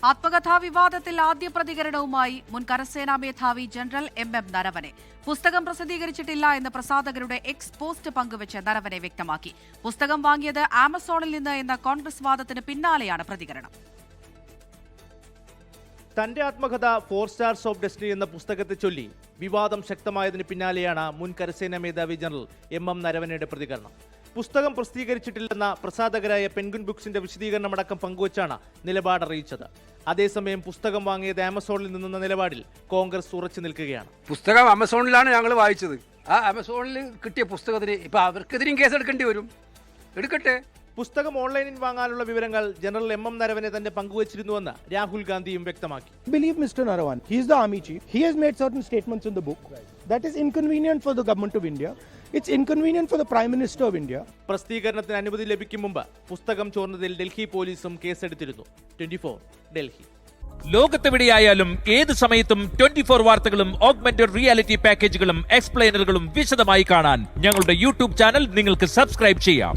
ആത്മകഥാ വിവാദത്തിൽ ആദ്യ പ്രതികരണവുമായി മുൻ കരസേനാ മേധാവി ജനറൽ എം നരവനെ. പുസ്തകം പ്രസിദ്ധീകരിച്ചിട്ടില്ല എന്ന് പ്രസാധകരുടെ എക്സ് പോസ്റ്റ് പങ്കുവച്ച് നരവനെ വ്യക്തമാക്കി. പുസ്തകം വാങ്ങിയത് ആമസോണിൽ നിന്ന് എന്ന കോൺഗ്രസ് വാദത്തിന് പിന്നാലെയാണ് പ്രതികരണം. തന്റെ ആത്മകഥ 4 സ്റ്റാർസ് ഓഫ് ഡെസ്റ്റിനി എന്ന പുസ്തകത്തെ ചൊല്ലി വിവാദം ശക്തമായതിന് പിന്നാലെയാണ് മുൻ കരസേനാ മേധാവി ജനറൽ എം നരവനയുടെ പ്രതികരണം. പുസ്തകം പ്രസിദ്ധീകരിച്ചിട്ടില്ലെന്ന പ്രസാധകരായ പെൻഗ്വിൻ ബുക്സിന്റെ വിശദീകരണമടക്കം പങ്കുവച്ചാണ് നിലപാടറിയിച്ചത്. അതേസമയം പുസ്തകം വാങ്ങിയത് ആമസോണിൽ നിന്നെന്ന നിലപാടിൽ കോൺഗ്രസ് ഉറച്ചു നിൽക്കുകയാണ്. പുസ്തകം ആമസോണിലാണ് ഞങ്ങൾ വായിച്ചത്. ആ ആമസോണിൽ കിട്ടിയ പുസ്തകത്തിന് ഇപ്പൊ അവർക്കെതിരെയും കേസ് എടുക്കേണ്ടി വരും. എടുക്കട്ടെ. പുസ്തകം ഓൺലൈനിൽ വാങ്ങാനുള്ള വിവരങ്ങൾ ജനറൽ എം നരവനെ തന്നെ പങ്കുവച്ചിരുന്നുവെന്ന് രാഹുൽ ഗാന്ധിയും വ്യക്തമാക്കി. Believe Mr. Narawan, he is the army chief. He has made certain statements in the book that is inconvenient for the government of India. It's inconvenient for the Prime Minister of India. പ്രസിദ്ധീകരണത്തിന് അനുമതി ലഭിക്കും മുമ്പ് പുസ്തകം ചോർന്നതിൽ ഡൽഹി പോലീസും കേസെടുത്തിരുന്നു. 24 ഡൽഹി. ലോകത്തെവിടെയായാലും ഏത് സമയത്തും 24 വാർത്തകളും ഓഗ്മെന്റഡ് റിയാലിറ്റി പാക്കേജുകളും എക്സ്പ്ലെയിനറുകളും വിശദമായി കാണാൻ ഞങ്ങളുടെ യൂട്യൂബ് ചാനൽ നിങ്ങൾക്ക് സബ്സ്ക്രൈബ് ചെയ്യാം.